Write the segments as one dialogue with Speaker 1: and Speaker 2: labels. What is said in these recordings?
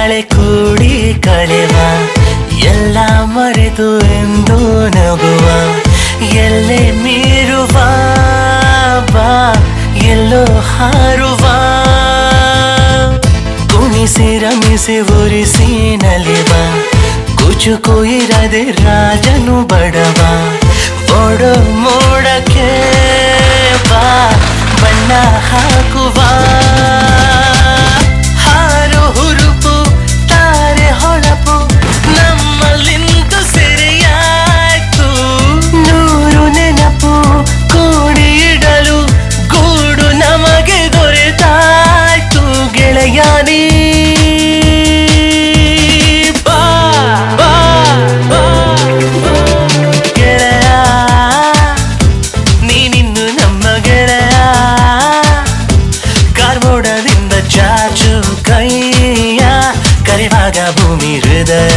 Speaker 1: ಕಳೆ ಕೂಡಿ ಕಳೆವ ಎಲ್ಲ ಮರೆತು ಎಂದು ನಗುವ ಎಲ್ಲೇ ಮೀರುವ ಬಾ ಎಲ್ಲೋ ಹಾರುವ ಕುಣಿಸಿ ರಮಿಸಿ ಉರಿಸಿ ನಲಿವ ಕುಚುಕು ಇರದೆ ರಾಜನು ಬಡವ ಓಡೋ ಮೋಡಕ್ಕೆ ಬಾ ಬಣ್ಣ ಹಾಕುವ ಹಾರು ಹುರುಪು ತಾರೆ ಹೊಳಪು ನಮ್ಮಲ್ಲಿಂದು ಸೆರೆಯಾಯ್ತು ನೂರು ನೆನಪು ಕೂಡಿ ಇಡಲು ಗೂಡು ನಮಗೆ ದೊರೆತಾಯ್ತು ಗೆಳೆಯಾನಿ ಕರಿವಾಗ ಭೂಮಿ ಹೃದಯ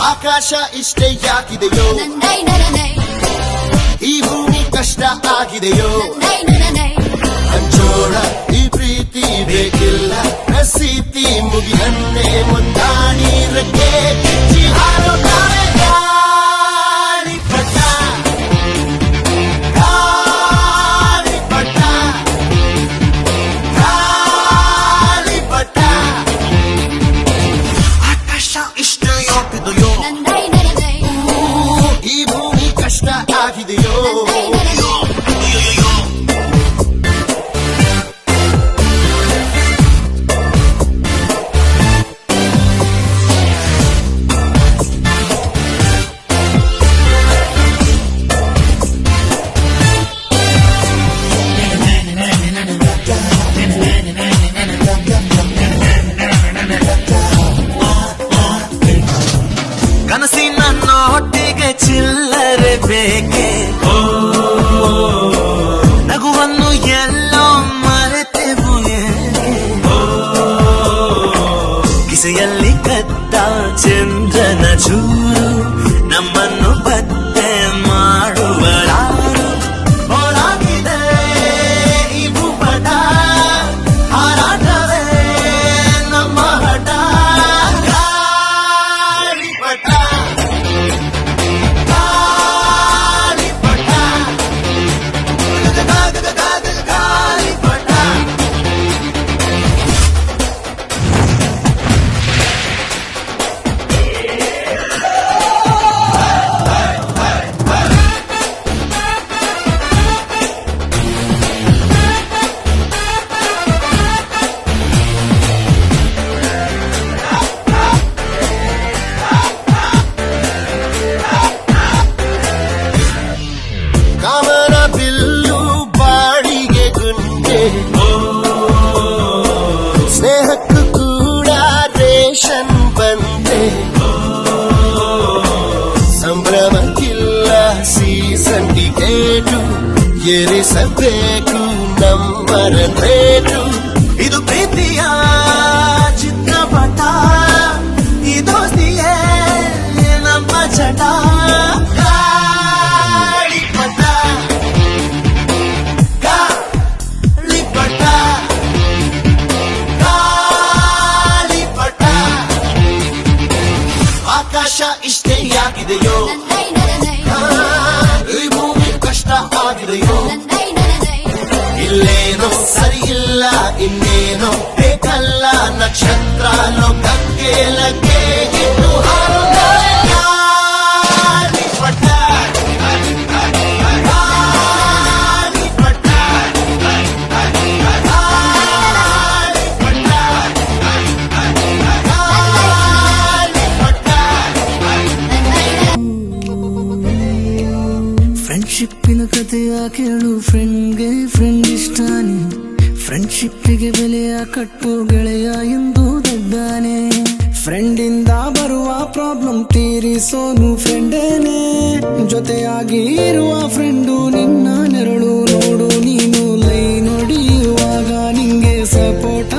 Speaker 2: ಆಕಾಶ ಇಷ್ಟೇ ಯಾಕಿದೆಯೋ ಈ ಭೂಮಿ ಕಷ್ಟ ಆಗಿದೆಯೋ ಹಂಚೋಳ ಈ ಪ್ರೀತಿ ಬೇಕಿಲ್ಲ ಪ್ರಸೀತಿ ಮುಗಿಯನ್ನೇ ಮುಂದಾಣಿ ರಕ್ಕೆ ಕಿಚ್ಚಿ ಹಾರೋ ಗಾಳಿಪಟ ಗಾಳಿಪಟ ಗಾಳಿಪಟ ಆಕಾಶ ಇಷ್ಟ ಯಾಕಿದೆಯೋ ಈ ಭೂಮಿ ಕಷ್ಟ ಆಗಿದೆಯೋ
Speaker 1: ಕನಸಿನ ನೋಟಿಗೆ ಚಿಲ್ಲರೆ ಬೇಕೆ ನಗುವನ್ನು ಎಲ್ಲೋ ಮರೆತೆವು ಕಿಸೆಯಲ್ಲಿ ಕದ್ದ ಚಂದ್ರನ ಚೂರು ನಮ್ಮನ್ನು ಪತ್ತೆ ಮಾಡುವಳಾರು ಹೋರಾಗಿದೆ ಈ ಭೂಪಟ ಹಾರಾಟವೇ ನಮ್ಮ ಹಠ ಗಾಳಿಪಟ ಗಾಳಿಪಟ ಗಾಳಿಪಟ ಕಾಮನ ಬಿಲ್ಲು ಬಾಳಿಗೆ ಗುಂಡೆ ಸ್ನೇಹಕ್ಕೂ ಕೂಡ ರೇಷನ್ ಬಂದೆ ಸಂಭ್ರಮಕ್ಕಿಲ್ಲ ಸೀಸನ್ ಟಿಕೇಟು ಏರಿಸಬೇಕು ನಂಬರ ರೇಟು ಇದು ಪ್ರೀತಿಯ ಚಿತ್ರಪಟ ಈ ದೋಸ್ತಿಯೇ ನಮ್ಮ ಚಟ ಗಾಳಿಪಟ ಗಾಳಿಪಟ ಗಾಳಿಪಟ ಆಕಾಶ ಇಷ್ಟೇ ಯಾಕಿದೆಯೋ ಈ ಭೂಮಿ ಕಷ್ಟ ಆಗಿದೆಯೋ ಇಲ್ಲೇನೋ ಸರಿ ಇಲ್ಲ ಇನ್ನೇನೋ ಬೇಕಲ್ಲ ನಕ್ಷತ್ರ ಲೋಕಕ್ಕೆ ಲಗ್ಗೆ ಇಟ್ಟು ಹಾರೋ ಗಾಳಿಪಟ ಗಾಳಿಪಟ
Speaker 3: ಫ್ರೆಂಡ್ಶಿಪ್ಪಿನ ಕಥೆಯ ಕೇಳು ಫ್ರೆಂಡ್ಗೆ ಫ್ರೆಂಡ್ ಇಷ್ಟಾನೆ ಫ್ರೆಂಡ್ಶಿಪ್ಪಿಗೆ ಬೆಲೆಯ ಕಟ್ಟು ಗೆಳೆಯ ಎಂದು ದೊಡ್ಡಾನೆ ಫ್ರೆಂಡಿಂದ ಬರುವ ಪ್ರಾಬ್ಲಮ್ ತೀರಿಸೋನು ಫ್ರೆಂಡೇನೆ ಜೊತೆಯಾಗಿ ಇರುವ ಫ್ರೆಂಡು ನಿನ್ನ ನೆರಳು ನೋಡು ನೀನು ಲೈ ನೋಡಿಯುವಾಗ ನಿಂಗೆ ಸಪೋರ್ಟ್